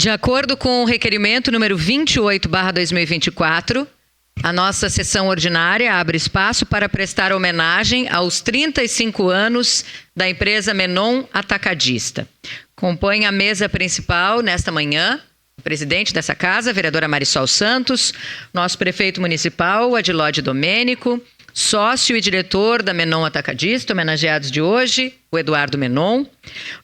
De acordo com o requerimento número 28/2024, a nossa sessão ordinária abre espaço para prestar homenagem aos 35 anos da empresa Menon Atacadista. Compõe a mesa principal nesta manhã o presidente dessa casa, a vereadora Marisol Santos, nosso prefeito municipal, Adilode Domênico, sócio e diretor da Menon Atacadista, homenageados de hoje, o Eduardo Menon.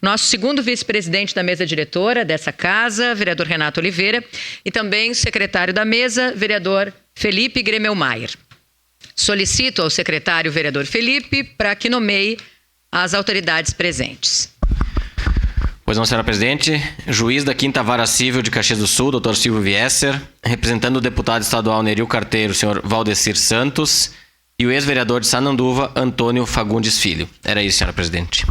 Nosso segundo vice-presidente da mesa diretora dessa casa, vereador Renato Oliveira, e também o secretário da mesa, vereador Felipe Gremelmaier. Solicito ao secretário vereador Felipe para que nomeie as autoridades presentes. Pois não, senhora presidente. Juiz da 5ª Vara Civil de Caxias do Sul, doutor Silvio Viesser, representando o deputado estadual Neril Carteiro, senhor Valdecir Santos, e o ex-vereador de Sananduva, Antônio Fagundes Filho. Era isso, senhora presidente.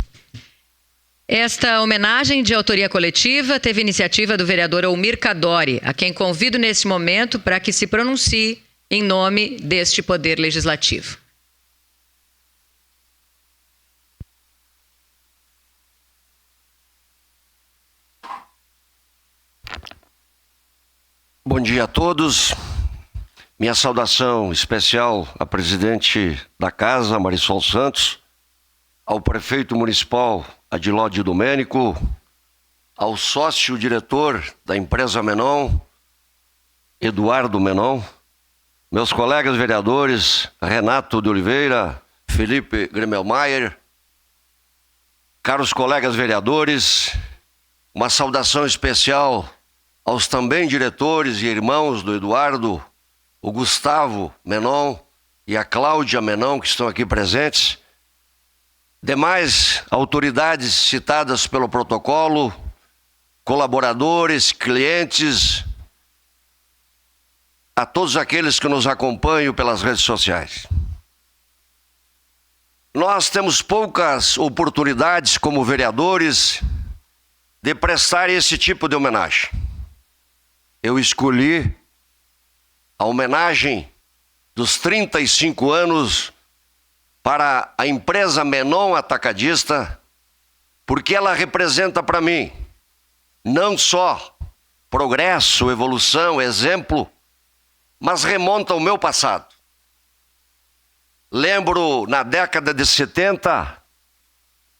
Esta homenagem de autoria coletiva teve iniciativa do vereador Almir Cadori, a quem convido nesse momento para que se pronuncie em nome deste Poder Legislativo. Bom dia a todos. Minha saudação especial à presidente da casa, Marisol Santos, ao prefeito municipal, Adilode Domênico, ao sócio-diretor da empresa Menon, Eduardo Menon, meus colegas vereadores, Renato de Oliveira, Felipe Gremelmaier, caros colegas vereadores, uma saudação especial aos também diretores e irmãos do Eduardo, o Gustavo Menon e a Cláudia Menon, que estão aqui presentes, demais autoridades citadas pelo protocolo, colaboradores, clientes, a todos aqueles que nos acompanham pelas redes sociais. Nós temos poucas oportunidades como vereadores de prestar esse tipo de homenagem. Eu escolhi a homenagem dos 35 anos para a empresa Menon Atacadista, porque ela representa para mim não só progresso, evolução, exemplo, mas remonta ao meu passado. Lembro, na década de 70,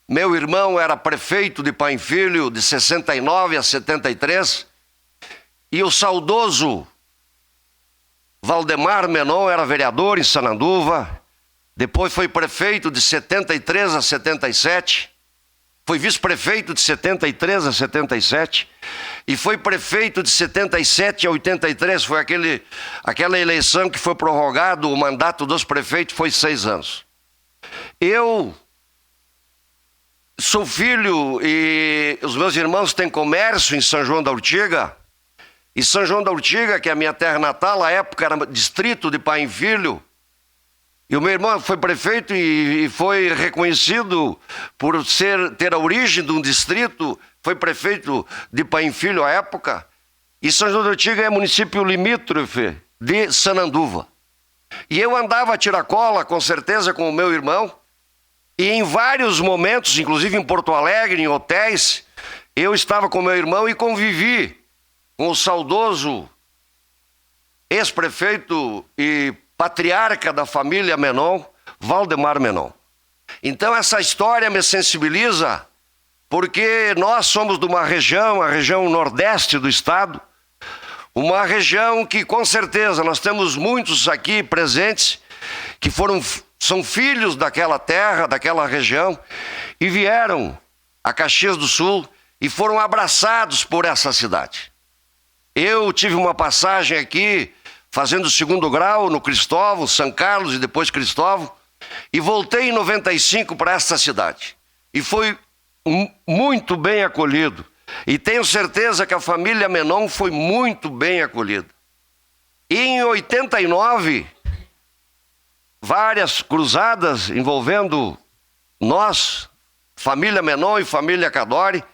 meu irmão era prefeito de Pai e Filho, de 69 a 73, e o saudoso Valdemar Menon era vereador em Sananduva, depois foi prefeito de 73 a 77, foi vice-prefeito de 73 a 77, e foi prefeito de 77 a 83, foi aquela eleição que foi prorrogado, o mandato dos prefeitos foi 6 anos. Eu sou filho e os meus irmãos têm comércio em São João da Ortiga, e São João da Ortiga, que é a minha terra natal, à época era distrito de Pai e Filho, e o meu irmão foi prefeito e foi reconhecido por ter a origem de um distrito, foi prefeito de Pai e Filho à época, e São João da Ortiga é município limítrofe de Sananduva. E eu andava a tiracola, com certeza, com o meu irmão, e em vários momentos, inclusive em Porto Alegre, em hotéis, eu estava com meu irmão e convivi com o saudoso ex-prefeito e patriarca da família Menon, Valdemar Menon. Então essa história me sensibiliza, porque nós somos de uma região, a região nordeste do estado, uma região que com certeza nós temos muitos aqui presentes, que são filhos daquela terra, daquela região, e vieram a Caxias do Sul e foram abraçados por essa cidade. Eu tive uma passagem aqui, fazendo o 2º grau no Cristóvão, São Carlos e depois Cristóvão, e voltei em 95 para esta cidade. E foi muito bem acolhido. E tenho certeza que a família Menon foi muito bem acolhida. E em 89, várias cruzadas envolvendo nós, família Menon e família Cadori,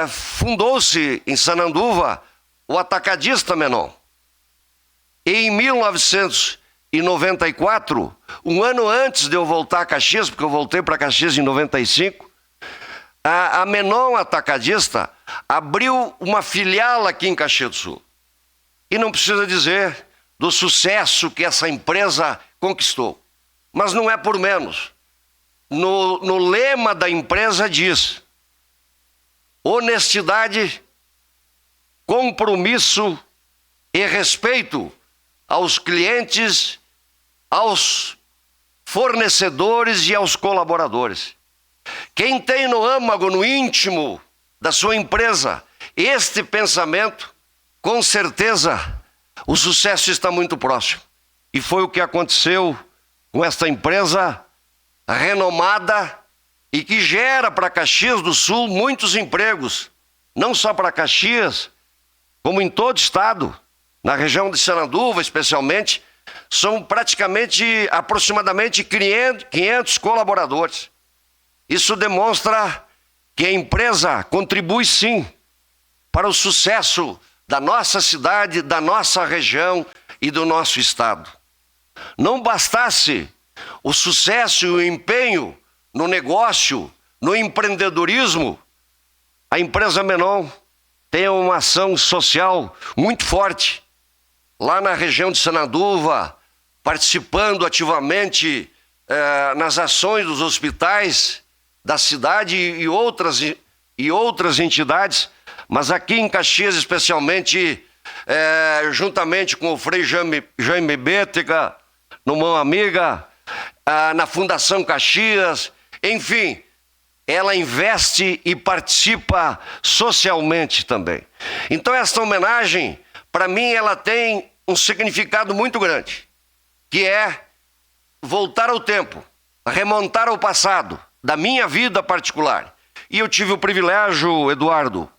fundou-se em Sananduva o Atacadista Menon. E em 1994, um ano antes de eu voltar a Caxias, porque eu voltei para Caxias em 95, a Menon Atacadista abriu uma filial aqui em Caxias do Sul. E não precisa dizer do sucesso que essa empresa conquistou. Mas não é por menos. No lema da empresa diz: honestidade, compromisso e respeito aos clientes, aos fornecedores e aos colaboradores. Quem tem no âmago, no íntimo da sua empresa, este pensamento, com certeza o sucesso está muito próximo. E foi o que aconteceu com esta empresa renomada e que gera para Caxias do Sul muitos empregos, não só para Caxias, como em todo o estado, na região de Sananduva especialmente, são aproximadamente 500 colaboradores. Isso demonstra que a empresa contribui sim para o sucesso da nossa cidade, da nossa região e do nosso estado. Não bastasse o sucesso e o empenho no negócio, no empreendedorismo, a empresa Menon tem uma ação social muito forte lá na região de Sananduva, participando ativamente nas ações dos hospitais da cidade e outras entidades, mas aqui em Caxias especialmente, juntamente com o Frei Jaime Bétega, no Mão Amiga, na Fundação Caxias, enfim, ela investe e participa socialmente também. Então esta homenagem, para mim, ela tem um significado muito grande, que é voltar ao tempo, remontar ao passado, da minha vida particular. E eu tive o privilégio, Eduardo,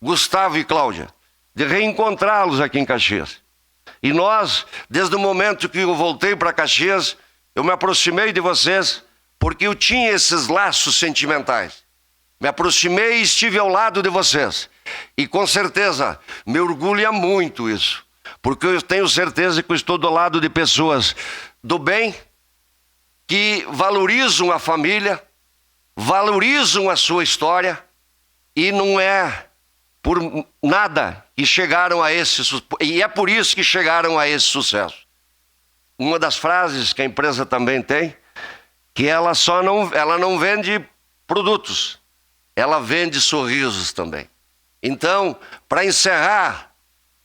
Gustavo e Cláudia, de reencontrá-los aqui em Caxias. E nós, desde o momento que eu voltei para Caxias, eu me aproximei de vocês porque eu tinha esses laços sentimentais. Me aproximei e estive ao lado de vocês. E com certeza, me orgulha muito isso. Porque eu tenho certeza que eu estou do lado de pessoas do bem, que valorizam a família, valorizam a sua história, e não é por nada que chegaram a e é por isso que chegaram a esse sucesso. Uma das frases que a empresa também tem, que ela não vende produtos, ela vende sorrisos também. Então, para encerrar,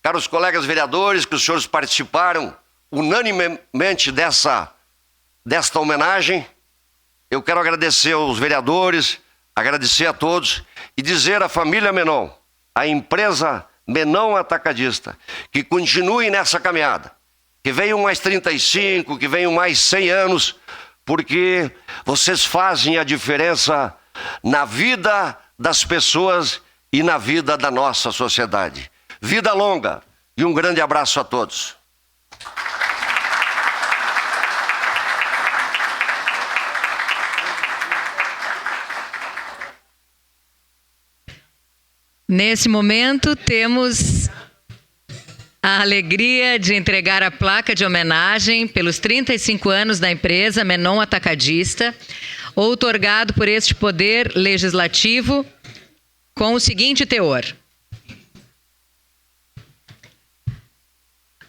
caros colegas vereadores, que os senhores participaram unanimemente desta homenagem, eu quero agradecer aos vereadores, agradecer a todos e dizer à família Menon, à empresa Menon Atacadista, que continue nessa caminhada, que venham mais 35, que venham mais 100 anos, porque vocês fazem a diferença na vida das pessoas e na vida da nossa sociedade. Vida longa e um grande abraço a todos. Nesse momento, temos a alegria de entregar a placa de homenagem pelos 35 anos da empresa Menon Atacadista, outorgado por este Poder Legislativo, com o seguinte teor: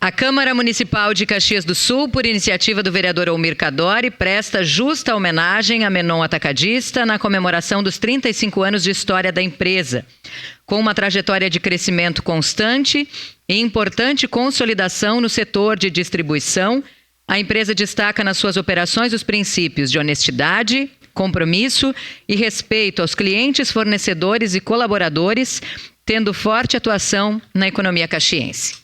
a Câmara Municipal de Caxias do Sul, por iniciativa do vereador Almir Cadori, presta justa homenagem a Menon Atacadista na comemoração dos 35 anos de história da empresa. Com uma trajetória de crescimento constante e importante consolidação no setor de distribuição, a empresa destaca nas suas operações os princípios de honestidade, compromisso e respeito aos clientes, fornecedores e colaboradores, tendo forte atuação na economia caxiense.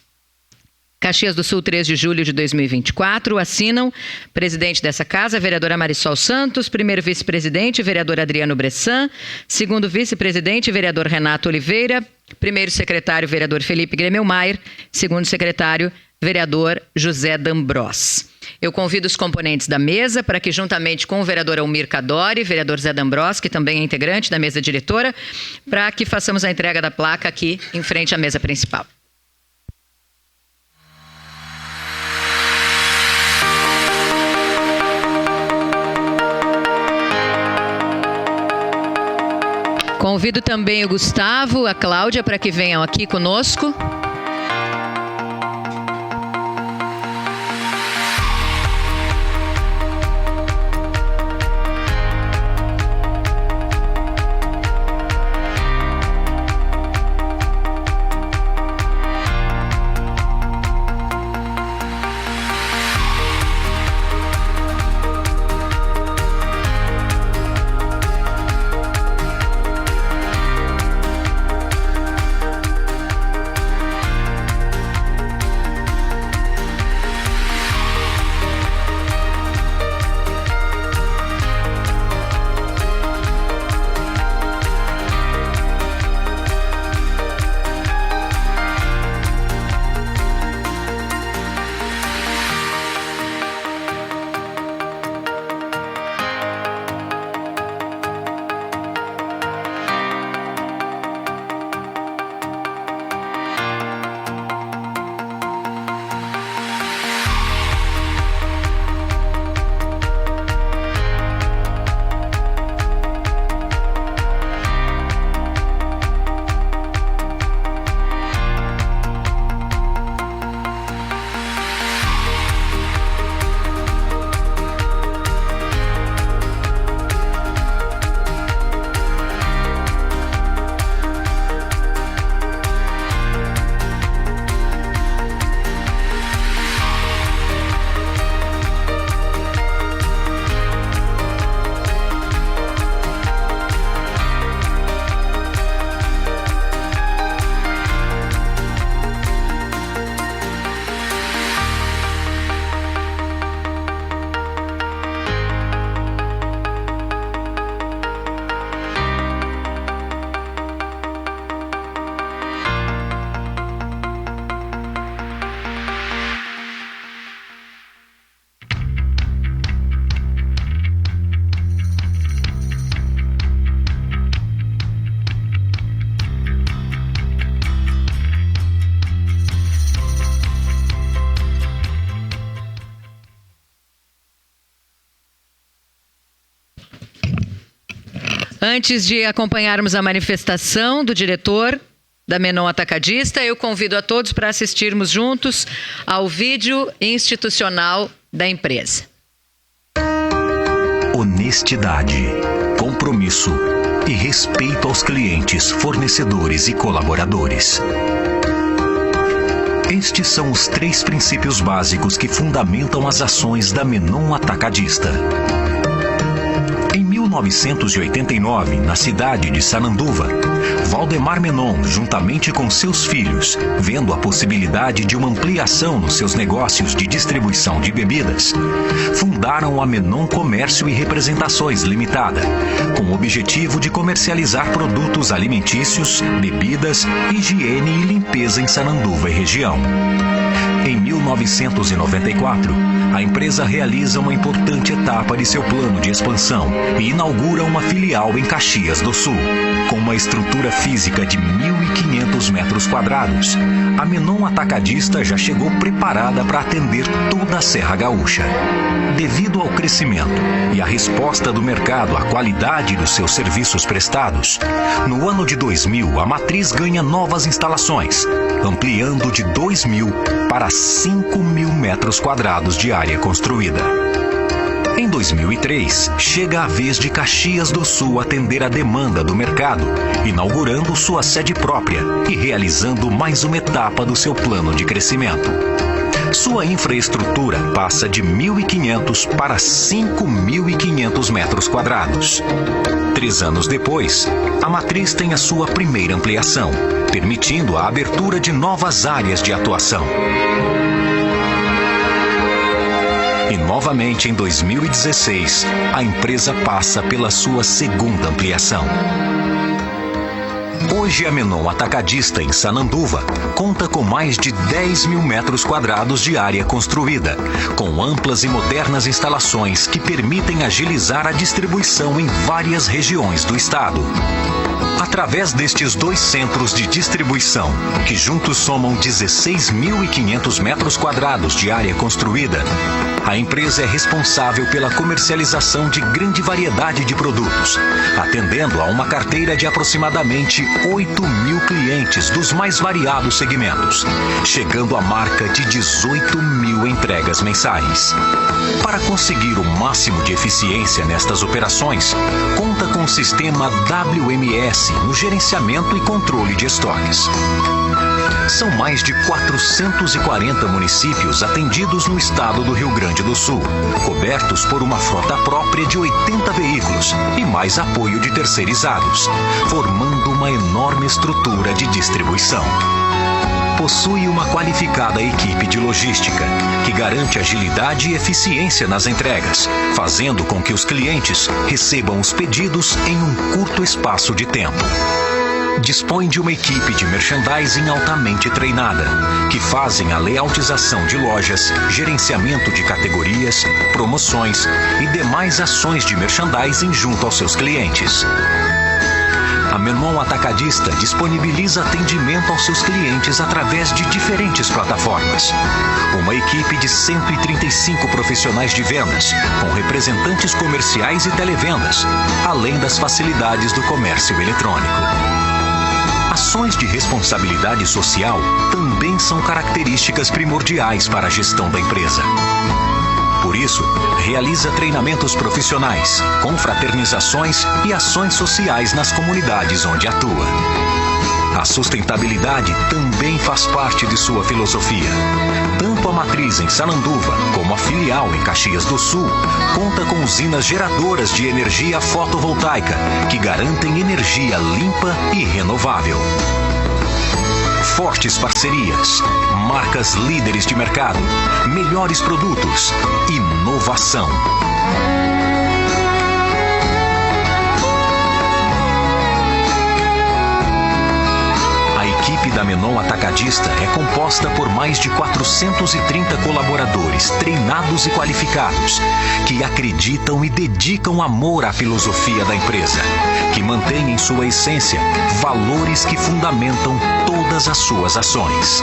Caxias do Sul, 3 de julho de 2024, assinam presidente dessa casa, vereadora Marisol Santos, primeiro vice-presidente, vereador Adriano Bressan, segundo vice-presidente, vereador Renato Oliveira, primeiro secretário, vereador Felipe Gremelmaier, segundo secretário, vereador José D'Ambros. Eu convido os componentes da mesa para que, juntamente com o vereador Almir Cadori, vereador Zé D'Ambros, que também é integrante da mesa diretora, para que façamos a entrega da placa aqui em frente à mesa principal. Convido também o Gustavo, a Cláudia, para que venham aqui conosco. Antes de acompanharmos a manifestação do diretor da Menon Atacadista, eu convido a todos para assistirmos juntos ao vídeo institucional da empresa. Honestidade, compromisso e respeito aos clientes, fornecedores e colaboradores. Estes são os 3 princípios básicos que fundamentam as ações da Menon Atacadista. Em 1989, na cidade de Sananduva, Valdemar Menon, juntamente com seus filhos, vendo a possibilidade de uma ampliação nos seus negócios de distribuição de bebidas, fundaram a Menon Comércio e Representações Limitada, com o objetivo de comercializar produtos alimentícios, bebidas, higiene e limpeza em Sananduva e região. Em 1994, a empresa realiza uma importante etapa de seu plano de expansão e inaugura uma filial em Caxias do Sul. Com uma estrutura física de 1.500 metros quadrados, a Menon Atacadista já chegou preparada para atender toda a Serra Gaúcha. Devido ao crescimento e à resposta do mercado à qualidade dos seus serviços prestados, no ano de 2000, a matriz ganha novas instalações, ampliando de 2.000 para 5.000 metros quadrados de área construída. Em 2003, chega a vez de Caxias do Sul atender a demanda do mercado, inaugurando sua sede própria e realizando mais uma etapa do seu plano de crescimento. Sua infraestrutura passa de 1.500 para 5.500 metros quadrados. 3 anos depois, a matriz tem a sua primeira ampliação, permitindo a abertura de novas áreas de atuação. E novamente em 2016, a empresa passa pela sua segunda ampliação. Hoje a Menon Atacadista em Sananduva conta com mais de 10.000 metros quadrados de área construída, com amplas e modernas instalações que permitem agilizar a distribuição em várias regiões do estado. Através destes 2 centros de distribuição, que juntos somam 16.500 metros quadrados de área construída, a empresa é responsável pela comercialização de grande variedade de produtos, atendendo a uma carteira de aproximadamente 8.000 clientes dos mais variados segmentos, chegando à marca de 18.000 entregas mensais. Para conseguir o máximo de eficiência nestas operações, conta com o sistema WMS no gerenciamento e controle de estoques. São mais de 440 municípios atendidos no estado do Rio Grande do Sul, cobertos por uma frota própria de 80 veículos e mais apoio de terceirizados, formando uma enorme estrutura de distribuição. Possui uma qualificada equipe de logística, que garante agilidade e eficiência nas entregas, fazendo com que os clientes recebam os pedidos em um curto espaço de tempo. Dispõe de uma equipe de merchandising altamente treinada, que fazem a layoutização de lojas, gerenciamento de categorias, promoções e demais ações de merchandising junto aos seus clientes. A Menon Atacadista disponibiliza atendimento aos seus clientes através de diferentes plataformas. Uma equipe de 135 profissionais de vendas, com representantes comerciais e televendas, além das facilidades do comércio eletrônico. Ações de responsabilidade social também são características primordiais para a gestão da empresa. Por isso, realiza treinamentos profissionais, confraternizações e ações sociais nas comunidades onde atua. A sustentabilidade também faz parte de sua filosofia. Tanto a matriz em Sananduva como a filial em Caxias do Sul conta com usinas geradoras de energia fotovoltaica que garantem energia limpa e renovável. Fortes parcerias, marcas líderes de mercado, melhores produtos, inovação. A equipe da Menon Atacadista é composta por mais de 430 colaboradores treinados e qualificados, que acreditam e dedicam amor à filosofia da empresa, que mantém em sua essência valores que fundamentam todas as suas ações.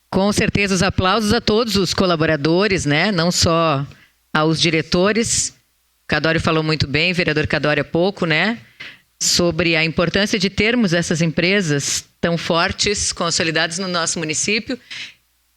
Com certeza, os aplausos a todos os colaboradores, né? Não só aos diretores. O Cadório falou muito bem, o vereador Cadório há pouco, né? Sobre a importância de termos essas empresas tão fortes, consolidadas no nosso município.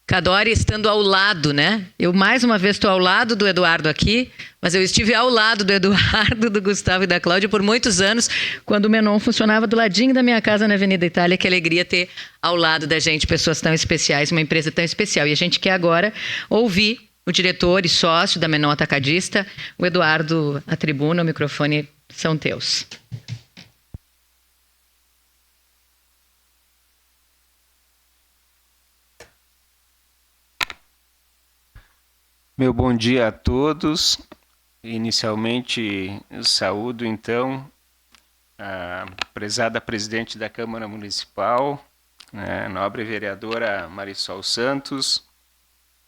Cadório estando ao lado, né? Eu, mais uma vez, estou ao lado do Eduardo aqui, mas eu estive ao lado do Eduardo, do Gustavo e da Cláudia por muitos anos, quando o Menon funcionava do ladinho da minha casa na Avenida Itália. Que alegria ter ao lado da gente pessoas tão especiais, uma empresa tão especial. E a gente quer agora ouvir o diretor e sócio da Menon Atacadista, o Eduardo, a tribuna, o microfone são teus. Meu bom dia a todos. Inicialmente, saúdo, então, a prezada presidente da Câmara Municipal, né, nobre vereadora Marisol Santos,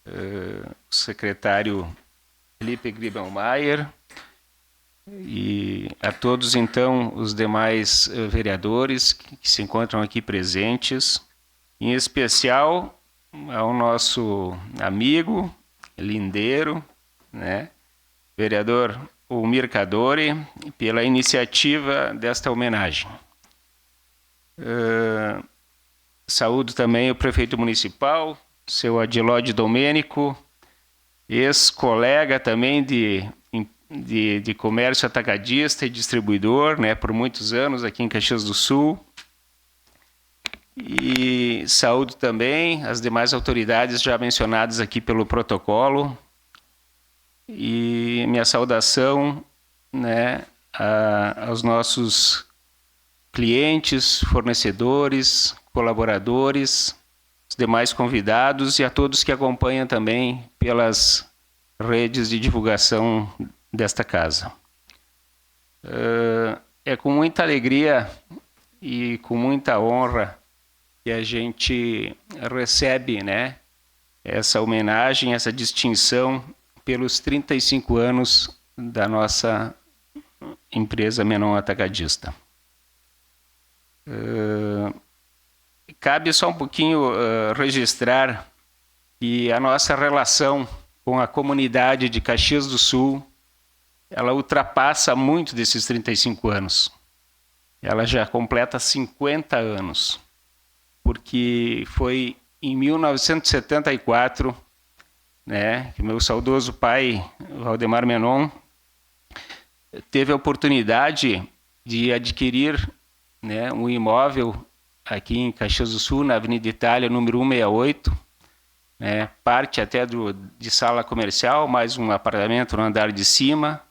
o secretário Felipe Gribenmaier, e a todos, então, os demais vereadores que se encontram aqui presentes, em especial ao nosso amigo, lindeiro, né, vereador Ulmir Cadore, pela iniciativa desta homenagem. Saúdo também o prefeito municipal, seu Adilode Domênico, ex-colega também de comércio atacadista e distribuidor, né, por muitos anos aqui em Caxias do Sul. E saúdo também as demais autoridades já mencionadas aqui pelo protocolo. E minha saudação, né, aos nossos clientes, fornecedores, colaboradores, os demais convidados e a todos que acompanham também pelas redes de divulgação desta casa. É com muita alegria e com muita honra que a gente recebe, né, essa homenagem, essa distinção pelos 35 anos da nossa empresa Menon Atacadista. Cabe só um pouquinho registrar que a nossa relação com a comunidade de Caxias do Sul, ela ultrapassa muito desses 35 anos. Ela já completa 50 anos, porque foi em 1974, né, que meu saudoso pai, Valdemar Menon, teve a oportunidade de adquirir, né, um imóvel aqui em Caxias do Sul, na Avenida Itália, número 168, né, parte até de sala comercial, mais um apartamento no andar de cima,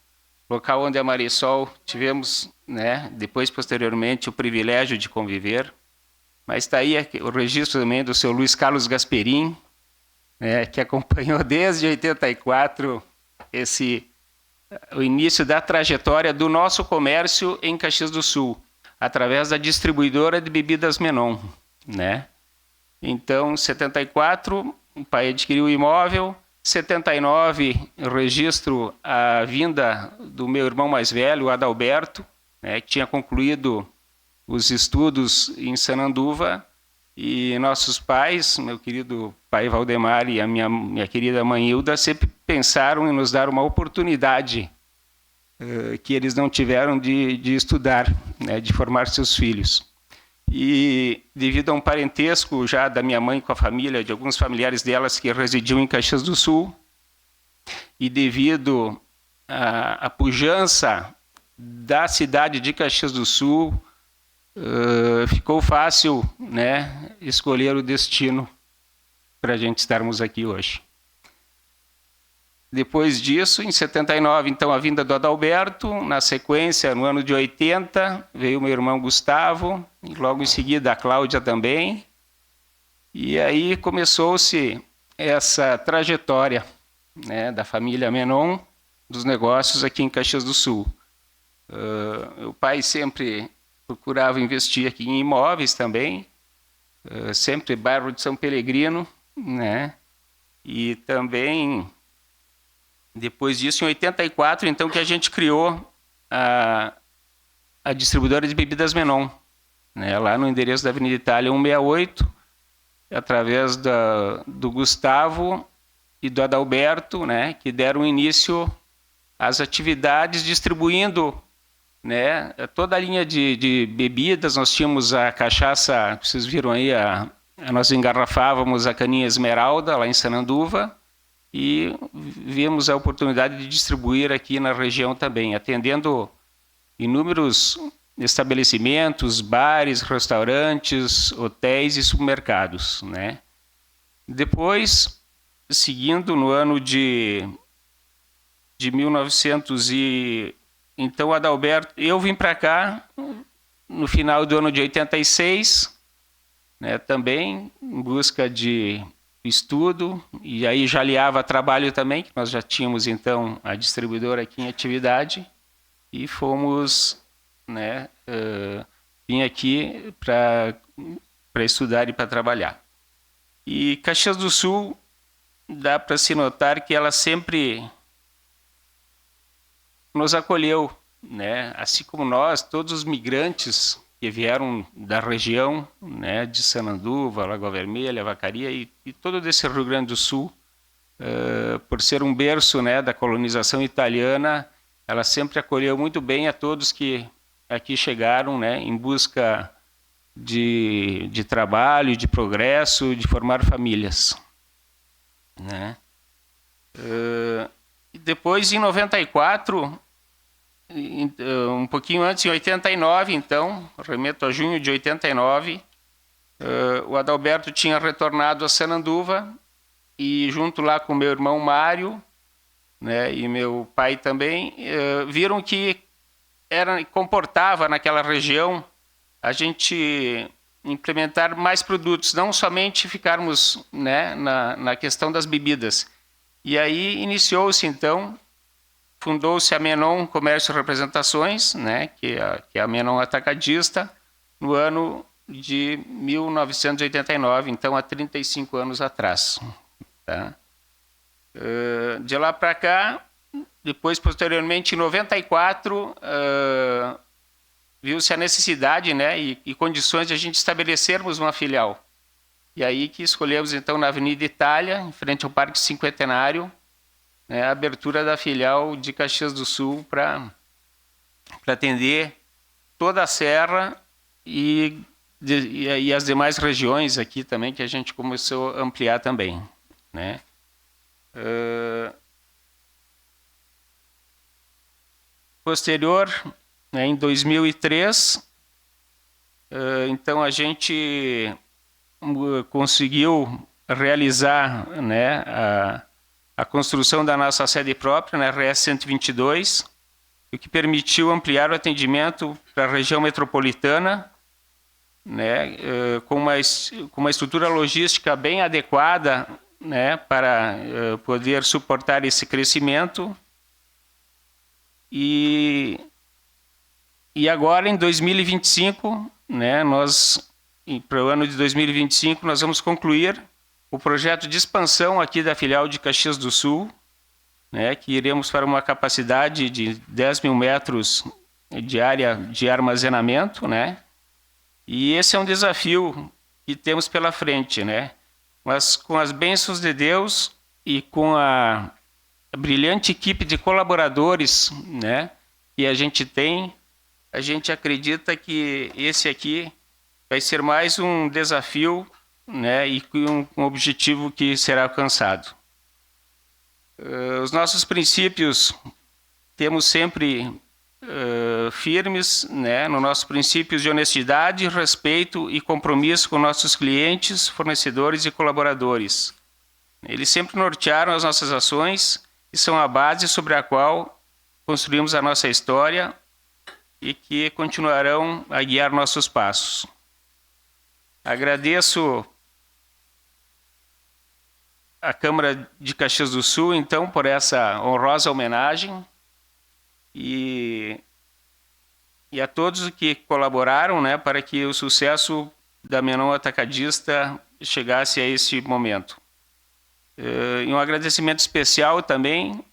local onde a Marisol tivemos, né, depois, posteriormente, o privilégio de conviver. Mas está aí o registro também do seu Luiz Carlos Gasperim, né, que acompanhou desde 84 o início da trajetória do nosso comércio em Caxias do Sul, através da distribuidora de bebidas Menon, né? Então, em 74, o pai adquiriu o imóvel. 79, eu registro a vinda do meu irmão mais velho, o Adalberto, né, que tinha concluído os estudos em Sananduva, e nossos pais, meu querido pai Valdemar e a minha querida mãe Hilda, sempre pensaram em nos dar uma oportunidade que eles não tiveram de estudar, né, de formar seus filhos. E devido a um parentesco já da minha mãe com a família, de alguns familiares delas que residiam em Caxias do Sul, e devido à pujança da cidade de Caxias do Sul, ficou fácil, né, escolher o destino para a gente estarmos aqui hoje. Depois disso, em 79, então, a vinda do Adalberto. Na sequência, no ano de 80, veio meu irmão Gustavo, e logo em seguida a Cláudia também. E aí começou-se essa trajetória, né, da família Menon, dos negócios aqui em Caxias do Sul. O pai sempre procurava investir aqui em imóveis também, sempre bairro de São Pelegrino, né? E também, depois disso, em 84, então, que a gente criou a distribuidora de bebidas Menon, né? Lá no endereço da Avenida Itália 168, através do Gustavo e do Adalberto, né? Que deram início às atividades distribuindo, né, toda a linha de bebidas. Nós tínhamos a cachaça, vocês viram aí, nós engarrafávamos a caninha Esmeralda lá em Sananduva, e vimos a oportunidade de distribuir aqui na região também, atendendo inúmeros estabelecimentos, bares, restaurantes, hotéis e supermercados, né? Depois, seguindo no ano de 1900 então, Adalberto, eu vim para cá no final do ano de 86, né, também em busca de estudo, e aí já aliava trabalho também, que nós já tínhamos então a distribuidora aqui em atividade, e fomos, né, vim aqui para estudar e para trabalhar. E Caxias do Sul, dá para se notar que ela sempre nos acolheu, né? Assim como nós, todos os migrantes que vieram da região, né, de Sananduva, Lagoa Vermelha, Vacaria e todo desse Rio Grande do Sul, por ser um berço, né, da colonização italiana, ela sempre acolheu muito bem a todos que aqui chegaram, né, em busca de trabalho, de progresso, de formar famílias, né? Depois, em 94, um pouquinho antes, em 89, então, remeto a junho de 89, o Adalberto tinha retornado a Sananduva, e junto lá com meu irmão Mário, né, e meu pai também, viram que comportava naquela região a gente implementar mais produtos, não somente ficarmos, né, na questão das bebidas. E aí iniciou-se, então, fundou-se a Menon Comércio e Representações, né, que é a Menon Atacadista, no ano de 1989, então há 35 anos atrás. Tá? De lá para cá, depois, posteriormente, em 94, viu-se a necessidade, né, e condições de a gente estabelecermos uma filial. E aí que escolhemos, então, na Avenida Itália, em frente ao Parque Cinquentenário, né, a abertura da filial de Caxias do Sul para atender toda a Serra e as demais regiões aqui também, que a gente começou a ampliar também, né. Posterior, né, em 2003, então a gente conseguiu realizar, né, a construção da nossa sede própria, na RS 122, o que permitiu ampliar o atendimento para a região metropolitana, né, com uma estrutura logística bem adequada, né, para poder suportar esse crescimento. E agora, em 2025, né, para o ano de 2025, nós vamos concluir o projeto de expansão aqui da filial de Caxias do Sul, né, que iremos para uma capacidade de 10 mil metros de área de armazenamento, né, e esse é um desafio que temos pela frente, né, mas com as bênçãos de Deus e com a brilhante equipe de colaboradores, né, que a gente acredita que esse aqui vai ser mais um desafio, né, e um objetivo que será alcançado. Os nossos princípios temos sempre firmes, né, no nossos princípios de honestidade, respeito e compromisso com nossos clientes, fornecedores e colaboradores. Eles sempre nortearam as nossas ações e são a base sobre a qual construímos a nossa história e que continuarão a guiar nossos passos. Agradeço a Câmara de Caxias do Sul, então, por essa honrosa homenagem e a todos que colaboraram, né, para que o sucesso da Menon Atacadista chegasse a esse momento. E um agradecimento especial também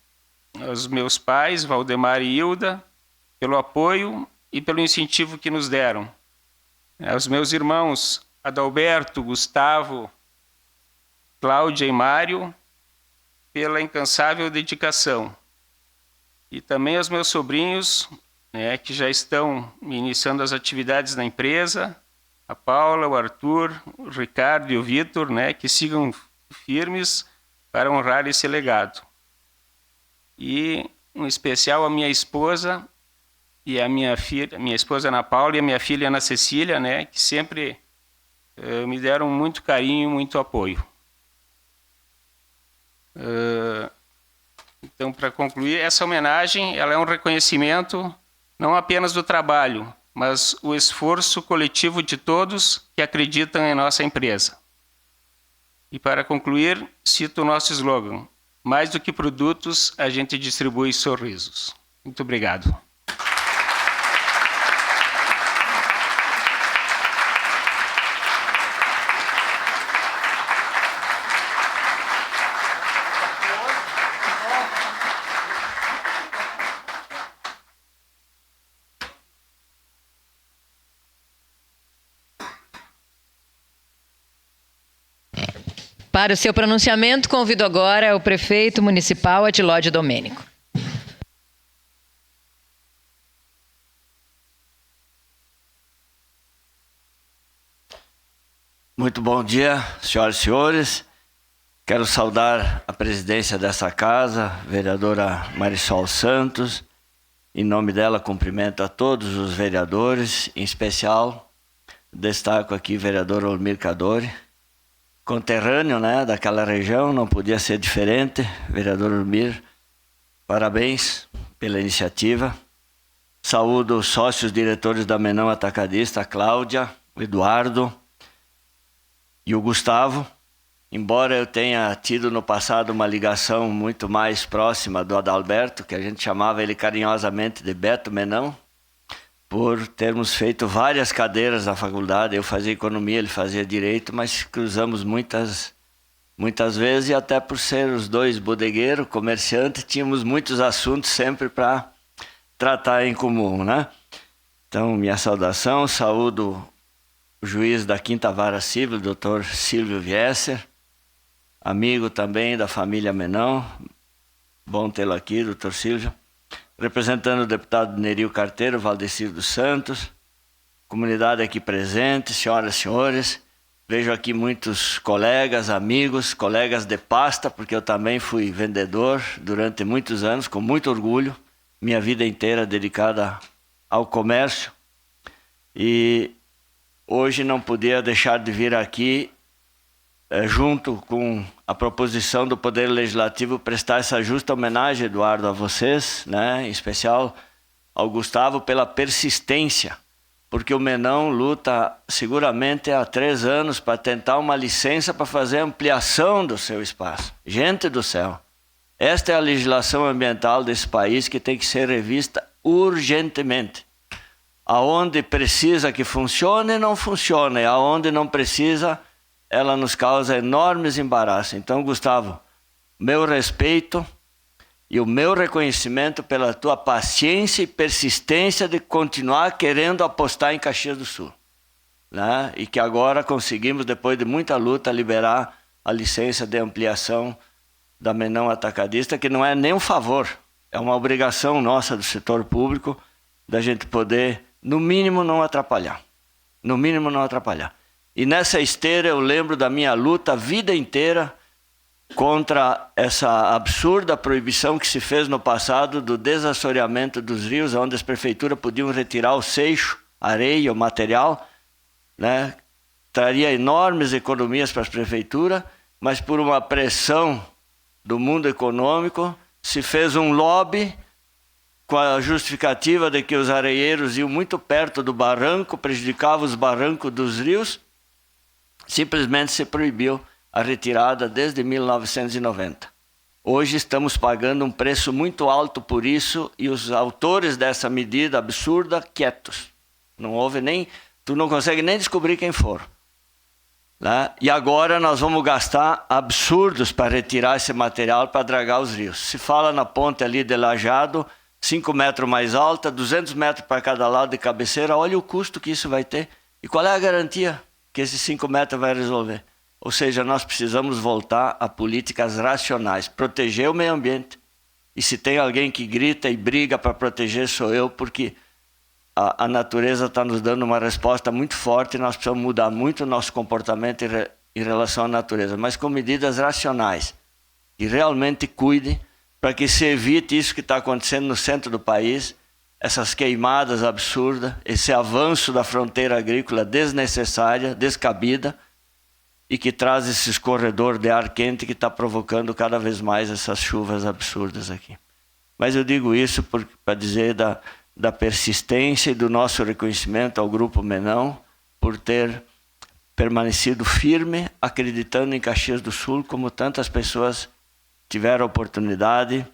aos meus pais, Valdemar e Hilda, pelo apoio e pelo incentivo que nos deram. Aos meus irmãos Adalberto, Gustavo, Cláudia e Mário, pela incansável dedicação. E também aos meus sobrinhos, né, que já estão iniciando as atividades na empresa, a Paula, o Arthur, o Ricardo e o Vitor, né, que sigam firmes para honrar esse legado. E um especial à minha esposa e a minha filha, minha esposa Ana Paula e a minha filha Ana Cecília, né, que sempre me deram muito carinho, muito apoio. Então, para concluir, essa homenagem ela é um reconhecimento não apenas do trabalho, mas o esforço coletivo de todos que acreditam em nossa empresa. E para concluir, cito o nosso slogan: mais do que produtos, a gente distribui sorrisos. Muito obrigado. Para o seu pronunciamento, convido agora o prefeito municipal Adilódio Domênico. Muito bom dia, senhoras e senhores. Quero saudar a presidência dessa casa, vereadora Marisol Santos. Em nome dela, cumprimento a todos os vereadores, em especial destaco aqui o vereador Olmir Cadore, conterrâneo, né, daquela região, não podia ser diferente. Vereador Olmir, parabéns pela iniciativa. Saúdo os sócios diretores da Menão Atacadista, a Cláudia, o Eduardo e o Gustavo. Embora eu tenha tido no passado uma ligação muito mais próxima do Adalberto, que a gente chamava ele carinhosamente de Beto Menão, por termos feito várias cadeiras na faculdade. Eu fazia economia, ele fazia direito, mas cruzamos muitas vezes, e até por ser os dois bodegueiros, comerciantes, tínhamos muitos assuntos sempre para tratar em comum, né? Então, minha saudação, saúdo o juiz da 5ª Vara Civil, Dr. Silvio Viesser, amigo também da família Menão, bom tê-lo aqui, Dr. Silvio, representando o deputado Nerio Carteiro, Valdecir dos Santos, comunidade aqui presente, senhoras e senhores, vejo aqui muitos colegas, amigos, colegas de pasta, porque eu também fui vendedor durante muitos anos, com muito orgulho, minha vida inteira dedicada ao comércio, e hoje não podia deixar de vir aqui, junto com a proposição do Poder Legislativo, prestar essa justa homenagem, Eduardo, a vocês, né? Em especial ao Gustavo, pela persistência, porque o Menão luta seguramente há 3 anos para tentar uma licença para fazer ampliação do seu espaço. Gente do céu, esta é a legislação ambiental desse país que tem que ser revista urgentemente. Aonde precisa que funcione, não funciona, e aonde não precisa, ela nos causa enormes embaraços. Então, Gustavo, meu respeito e o meu reconhecimento pela tua paciência e persistência de continuar querendo apostar em Caxias do Sul, né? E que agora conseguimos, depois de muita luta, liberar a licença de ampliação da Menão Atacadista, que não é nem um favor, é uma obrigação nossa do setor público, da gente poder, no mínimo, não atrapalhar. No mínimo, não atrapalhar. E nessa esteira eu lembro da minha luta a vida inteira contra essa absurda proibição que se fez no passado do desassoreamento dos rios, onde as prefeituras podiam retirar o seixo, areia, o material, né? Traria enormes economias para as prefeituras, mas por uma pressão do mundo econômico se fez um lobby com a justificativa de que os areieiros iam muito perto do barranco, prejudicavam os barrancos dos rios. Simplesmente se proibiu a retirada desde 1990. Hoje estamos pagando um preço muito alto por isso, e os autores dessa medida absurda quietos. Não houve nem, tu não consegue nem descobrir quem foram, né? E agora nós vamos gastar absurdos para retirar esse material para dragar os rios. Se fala na ponte ali de Lajado, 5 metros mais alta, 200 metros para cada lado de cabeceira, olha o custo que isso vai ter. E qual é a garantia que esses 5 metros vai resolver? Ou seja, nós precisamos voltar a políticas racionais, proteger o meio ambiente. E se tem alguém que grita e briga para proteger, sou eu, porque a natureza está nos dando uma resposta muito forte, e nós precisamos mudar muito o nosso comportamento em relação à natureza, mas com medidas racionais, que realmente cuidem para que se evite isso que está acontecendo no centro do país, essas queimadas absurdas, esse avanço da fronteira agrícola desnecessária, descabida, e que traz esse escorredor de ar quente que está provocando cada vez mais essas chuvas absurdas aqui. Mas eu digo isso para dizer da persistência e do nosso reconhecimento ao Grupo Menão por ter permanecido firme, acreditando em Caxias do Sul, como tantas pessoas tiveram oportunidade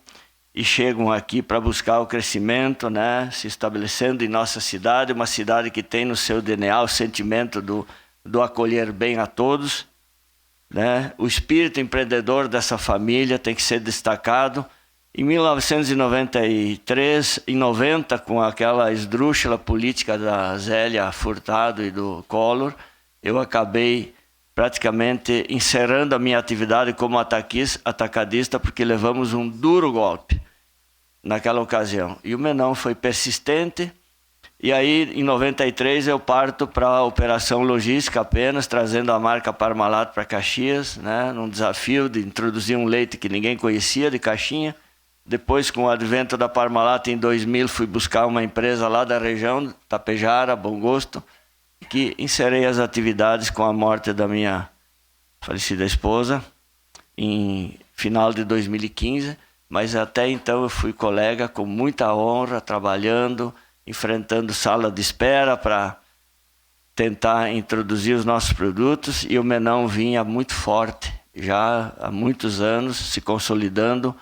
e chegam aqui para buscar o crescimento, né? Se estabelecendo em nossa cidade, uma cidade que tem no seu DNA o sentimento do acolher bem a todos, né? O espírito empreendedor dessa família tem que ser destacado. Em 1993, em 90, com aquela esdrúxula política da Zélia Furtado e do Collor, eu acabei praticamente encerrando a minha atividade como atacadista, porque levamos um duro golpe naquela ocasião. E o Menão foi persistente, e aí em 93 eu parto para a operação logística apenas, trazendo a marca Parmalat para Caxias, né, num desafio de introduzir um leite que ninguém conhecia, de caixinha. Depois, com o advento da Parmalat, em 2000, fui buscar uma empresa lá da região, Tapejara, Bom Gosto, que encerrei as atividades com a morte da minha falecida esposa, em final de 2015, mas até então eu fui colega com muita honra, trabalhando enfrentando sala de espera para tentar introduzir os nossos produtos, e o Menão vinha muito forte, já há muitos anos, se consolidando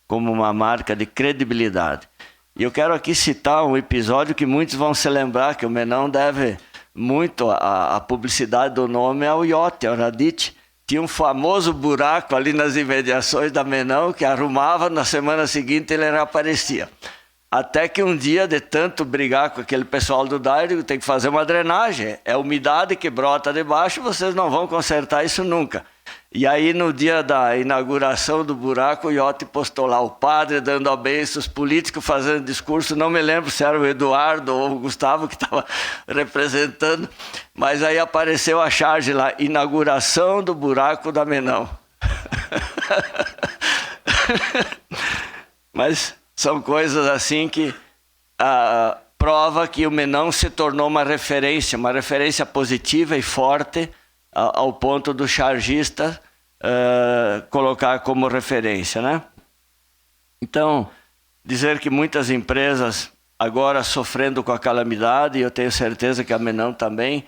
como uma marca de credibilidade. E eu quero aqui citar um episódio que muitos vão se lembrar, que o Menão deve muito a publicidade do nome ao iate, ao Radit. Tinha um famoso buraco ali nas imediações da Menão, que arrumava, na semana seguinte ele reaparecia. Até que um dia, de tanto brigar com aquele pessoal do DAI, eu digo, tem que fazer uma drenagem. É umidade que brota de baixo, vocês não vão consertar isso nunca. E aí, no dia da inauguração do buraco, o iate postou lá o padre dando a bênção, os políticos fazendo discurso. Não me lembro se era o Eduardo ou o Gustavo que estava representando, mas aí apareceu a charge lá, inauguração do buraco da Menão. Mas são coisas assim que prova que o Menão se tornou uma referência positiva e forte, ao ponto do chargista colocar como referência, né? Então, dizer que muitas empresas agora sofrendo com a calamidade, e eu tenho certeza que a Menão também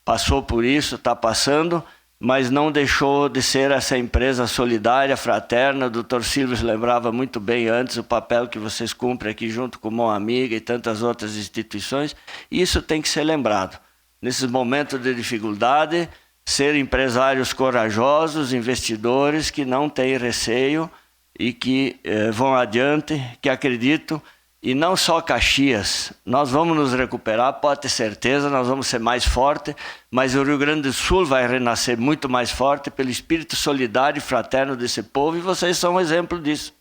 passou por isso, está passando, mas não deixou de ser essa empresa solidária, fraterna. O Dr. Silvio lembrava muito bem antes o papel que vocês cumprem aqui junto com Mão Amiga e tantas outras instituições, e isso tem que ser lembrado. Nesses momentos de dificuldade, ser empresários corajosos, investidores que não têm receio e que vão adiante, que acreditam. E não só Caxias, nós vamos nos recuperar, pode ter certeza, nós vamos ser mais fortes, mas o Rio Grande do Sul vai renascer muito mais forte pelo espírito solidário e fraterno desse povo, e vocês são um exemplo disso,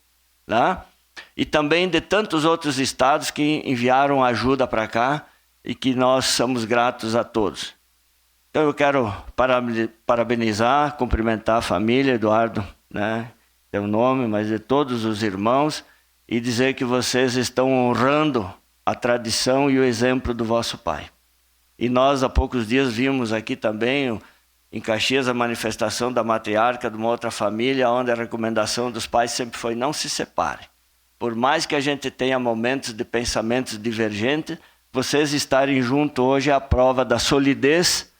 né? E também de tantos outros estados que enviaram ajuda para cá, e que nós somos gratos a todos. Então eu quero parabenizar, cumprimentar a família, Eduardo, né, teu nome, mas de todos os irmãos, e dizer que vocês estão honrando a tradição e o exemplo do vosso pai. E nós há poucos dias vimos aqui também, em Caxias, a manifestação da matriarca de uma outra família, onde a recomendação dos pais sempre foi: não se separe. Por mais que a gente tenha momentos de pensamentos divergentes, vocês estarem juntos hoje é a prova da solidez,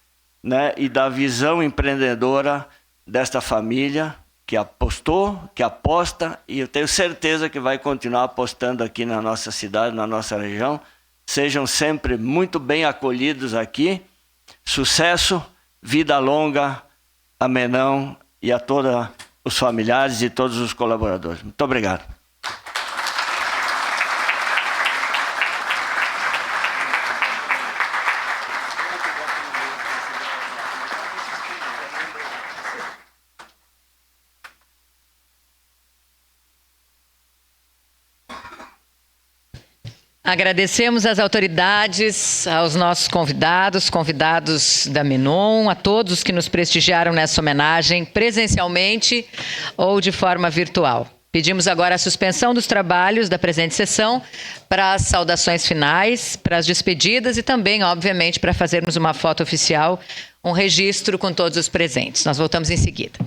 né, e da visão empreendedora desta família que apostou, que aposta, e eu tenho certeza que vai continuar apostando aqui na nossa cidade, na nossa região. Sejam sempre muito bem acolhidos aqui. Sucesso, vida longa a Menão e a todos os familiares e todos os colaboradores. Muito obrigado. Agradecemos às autoridades, aos nossos convidados da Menon, a todos os que nos prestigiaram nessa homenagem, presencialmente ou de forma virtual. Pedimos agora a suspensão dos trabalhos da presente sessão para as saudações finais, para as despedidas e também, obviamente, para fazermos uma foto oficial, um registro com todos os presentes. Nós voltamos em seguida.